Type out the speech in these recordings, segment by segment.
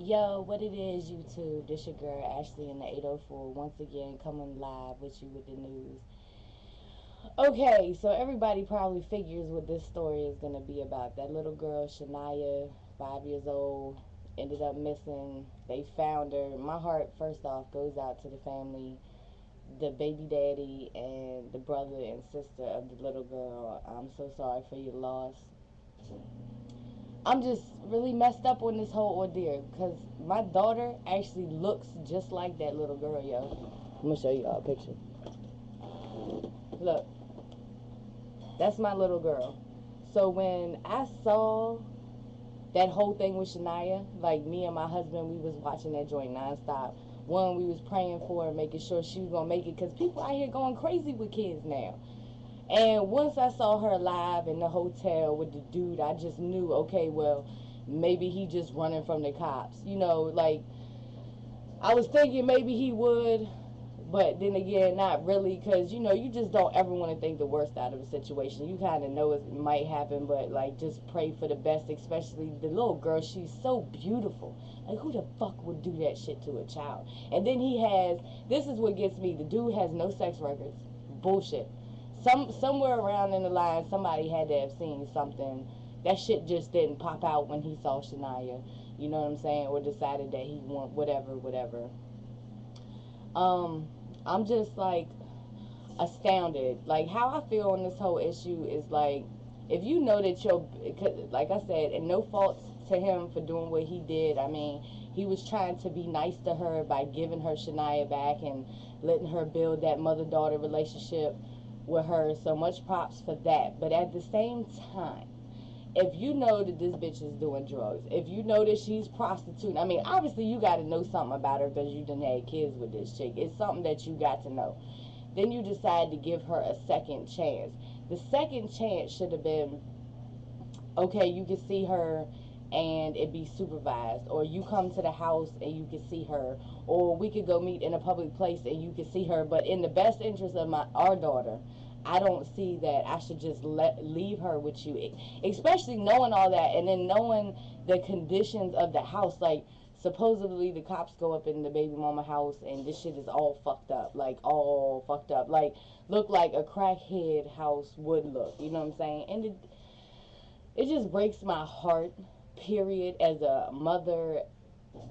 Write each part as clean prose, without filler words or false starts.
Yo, what it is, YouTube? This your girl Ashley in the 804. Once again, coming live with you with the news. Okay, so everybody probably figures what this story is gonna be about. That little girl, Shaniyah, 5 years old, ended up missing. They found her. My heart, first off, goes out to the family, the baby daddy, and the brother and sister of the little girl. I'm so sorry for your loss. I'm just really messed up on this whole ordeal because my daughter actually looks just like that little girl, yo. I'm gonna show you all a picture. Look, that's my little girl. So when I saw that whole thing with Shaniyah, like me and my husband, we was watching that joint nonstop. One, we was praying for her, making sure she was gonna make it, because people out here going crazy with kids now. And once I saw her live in the hotel with the dude, I just knew, okay, well, maybe he just running from the cops. Like, I was thinking maybe he would, but then again, not really, because, you just don't ever want to think the worst out of a situation. You kind of know it might happen, but, like, just pray for the best, especially the little girl. She's so beautiful. Like, who the fuck would do that shit to a child? And then this is what gets me, the dude has no sex records. Bullshit. Somewhere around in the line, somebody had to have seen something. That shit just didn't pop out when he saw Shaniyah. You know what I'm saying? Or decided that he want whatever. I'm just like astounded. Like, how I feel on this whole issue is like, if you know that like I said, and no faults to him for doing what he did. I mean, he was trying to be nice to her by giving her Shaniyah back and letting her build that mother-daughter relationship with her. So much props for that. But at the same time, if you know that this bitch is doing drugs, if you know that she's prostituting, I mean, obviously you got to know something about her because you done had kids with this chick. It's something that you got to know. Then you decide to give her a second chance. The second chance should have been, okay, you can see her and it be supervised, or you come to the house and you can see her, or we could go meet in a public place and you can see her. But in the best interest of our daughter, I don't see that I should just leave her with you, especially knowing all that, and then knowing the conditions of the house. Like, supposedly the cops go up in the baby mama house and this shit is all fucked up, like all fucked up, like look like a crackhead house would look. You know what I'm saying? And it just breaks my heart, period, as a mother,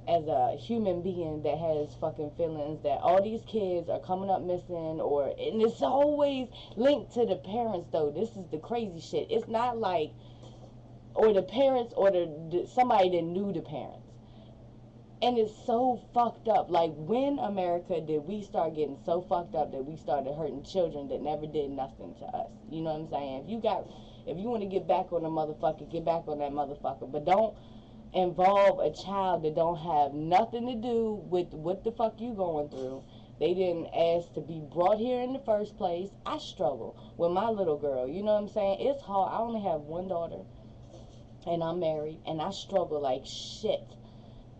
as a human being that has fucking feelings, that all these kids are coming up missing, and it's always linked to the parents. Though this is the crazy shit. It's not like, or the parents, or somebody that knew the parents. And it's so fucked up. Like, when, America, did we start getting so fucked up that we started hurting children that never did nothing to us? You know what I'm saying? If you want to get back on a motherfucker, get back on that motherfucker. But don't involve a child that don't have nothing to do with what the fuck you going through. They didn't ask to be brought here in the first place. I struggle with my little girl. You know what I'm saying? It's hard. I only have one daughter, and I'm married, and I struggle like shit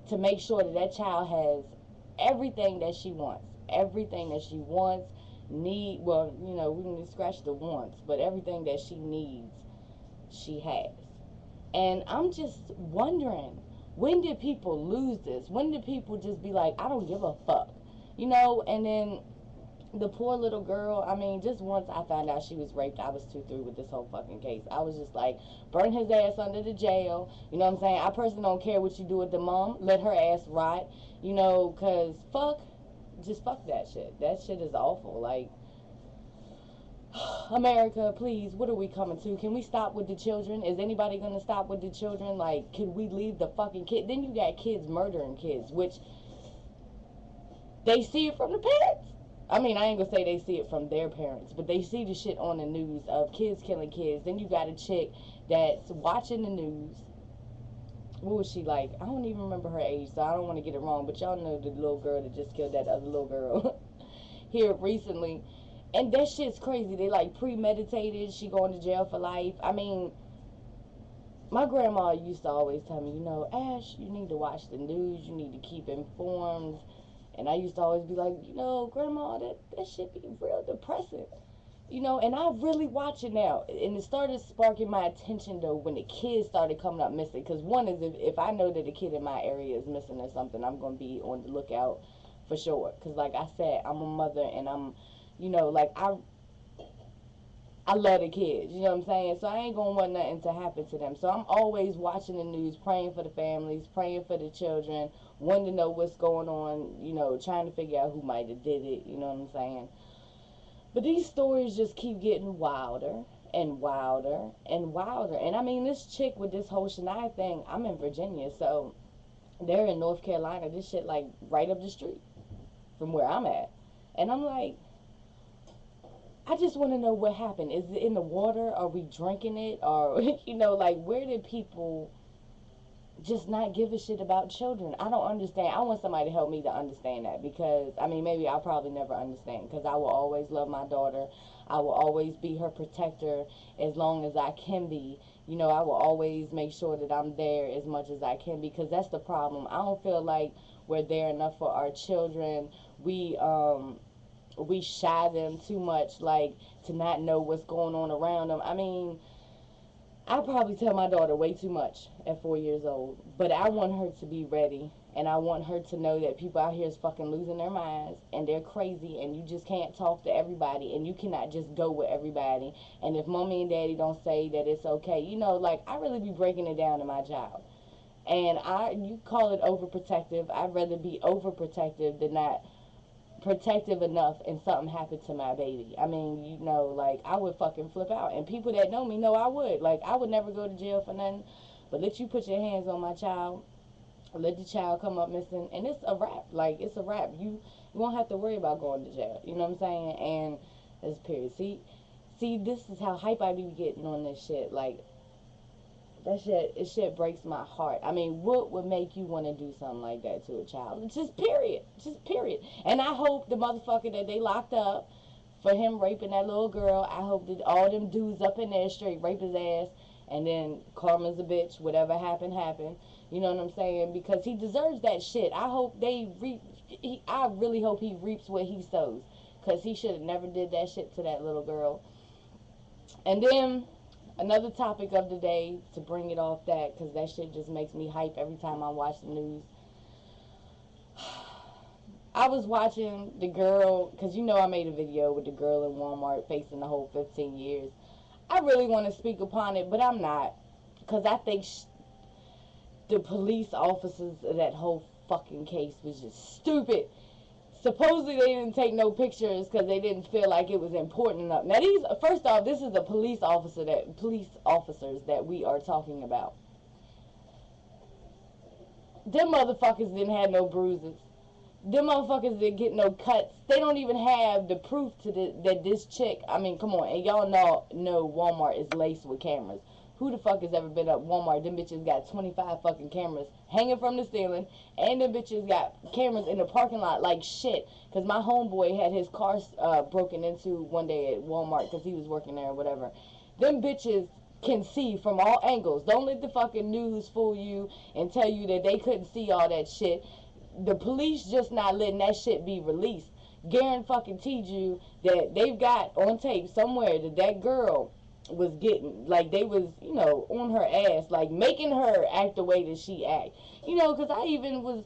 to make sure that that child has everything that she wants. Everything that she wants, well, we can scratch the wants, but everything that she needs, she has. And I'm just wondering, when did people lose this? When did people just be like, I don't give a fuck? And then the poor little girl, I mean, just once I found out she was raped, I was too through with this whole fucking case. I was just like, burn his ass under the jail. You know what I'm saying? I personally don't care what you do with the mom. Let her ass rot. Because just fuck that shit. That shit is awful. Like, America, please, what are we coming to? Can we stop with the children? Is anybody going to stop with the children? Like, could we leave the fucking kid? Then you got kids murdering kids, which they see it from the parents. I mean, I ain't gonna say they see it from their parents, but they see the shit on the news of kids killing kids. Then you got a chick that's watching the news. What was she like? I don't even remember her age, so I don't want to get it wrong. But y'all know the little girl that just killed that other little girl here recently. And that shit's crazy. They like premeditated. She going to jail for life. I mean, my grandma used to always tell me, Ash, you need to watch the news. You need to keep informed. And I used to always be like, Grandma, that shit be real depressing. You know, and I really watch it now. And it started sparking my attention, though, when the kids started coming up missing. Because one is, if I know that a kid in my area is missing or something, I'm going to be on the lookout for sure. Because, like I said, I'm a mother and I'm, you know, like, I love the kids, you know what I'm saying? So I ain't going to want nothing to happen to them. So I'm always watching the news, praying for the families, praying for the children, wanting to know what's going on, you know, trying to figure out who might have did it, you know what I'm saying? But these stories just keep getting wilder and wilder and wilder. And I mean, this chick with this whole Shaniyah thing, I'm in Virginia, so they're in North Carolina. This shit, like, right up the street from where I'm at. And I'm like, I just want to know what happened. Is it in the water? Are we drinking it? Or, you know, like, where did people just not give a shit about children? I don't understand. I want somebody to help me to understand that, because I mean, maybe I'll probably never understand, because I will always love my daughter. I will always be her protector as long as I can be. You know, I will always make sure that I'm there as much as I can, because that's the problem. I don't feel like we're there enough for our children. We shy them too much, like, to not know what's going on around them. I mean, I probably tell my daughter way too much at 4 years old, but I want her to be ready, and I want her to know that people out here is fucking losing their minds, and they're crazy, and you just can't talk to everybody, and you cannot just go with everybody. And if mommy and daddy don't say that it's okay, you know, like, I really be breaking it down to my child. And you call it overprotective. I'd rather be overprotective than not protective enough and something happened to my baby. I mean, you know, like, I would fucking flip out. And people that know me know I would. Like, I would never go to jail for nothing. But let you put your hands on my child, let the child come up missing, and it's a wrap. Like, it's a wrap. You won't have to worry about going to jail. You know what I'm saying? And that's period. See, this is how hype I be getting on this shit. Like, it shit breaks my heart. I mean, what would make you want to do something like that to a child? Just period. Just period. And I hope the motherfucker that they locked up for him raping that little girl, I hope that all them dudes up in there straight rape his ass, and then karma's a bitch. Whatever happened, happened. You know what I'm saying? Because he deserves that shit. I hope I really hope he reaps what he sows. Because he should have never did that shit to that little girl. And then another topic of the day, to bring it off that, because that shit just makes me hype every time I watch the news. I was watching the girl, because you know I made a video with the girl in Walmart facing the whole 15 years. I really want to speak upon it, but I'm not, because I think the police officers of that whole fucking case was just stupid. Supposedly they didn't take no pictures because they didn't feel like it was important enough. Now first off, this is the police officers that we are talking about. Them motherfuckers didn't have no bruises. Them motherfuckers didn't get no cuts. They don't even have the proof that this chick, I mean, come on, and y'all know Walmart is laced with cameras. Who the fuck has ever been up Walmart? Them bitches got 25 fucking cameras hanging from the ceiling, and them bitches got cameras in the parking lot like shit. Because my homeboy had his car broken into one day at Walmart because he was working there or whatever. Them bitches can see from all angles. Don't let the fucking news fool you and tell you that they couldn't see all that shit. The police just not letting that shit be released. Guarantee you that they've got on tape somewhere that girl was getting, like, they was, you know, on her ass, like, making her act the way that she act. You know, because I even was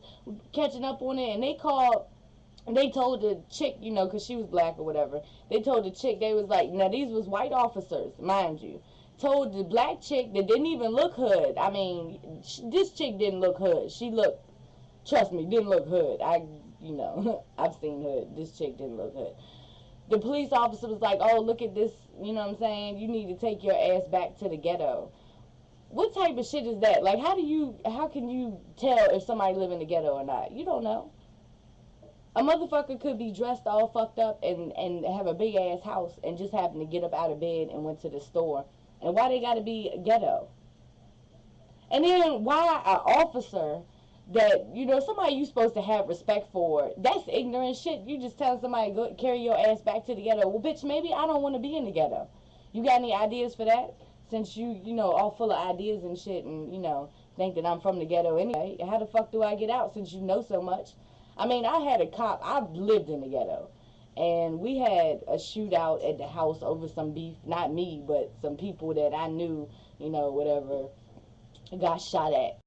catching up on it, and they told the chick, you know, because she was black or whatever, they told the chick, they was like, now these was white officers, mind you, told the black chick that didn't even look hood. I mean, this chick didn't look hood. She looked, trust me, didn't look hood. You know, I've seen hood. This chick didn't look hood. The police officer was like, oh, look at this, you know what I'm saying? You need to take your ass back to the ghetto. What type of shit is that? Like, how can you tell if somebody live in the ghetto or not? You don't know. A motherfucker could be dressed all fucked up and have a big ass house and just happen to get up out of bed and went to the store. And why they gotta be ghetto? And then why an officer that, you know, somebody you supposed to have respect for, that's ignorant shit. You just tell somebody, go carry your ass back to the ghetto. Well, bitch, maybe I don't want to be in the ghetto. You got any ideas for that? Since you know, all full of ideas and shit, and, you know, think that I'm from the ghetto anyway. How the fuck do I get out since you know so much? I mean, I had a cop. I've lived in the ghetto. and we had a shootout at the house over some beef. Not me, but some people that I knew, whatever, got shot at.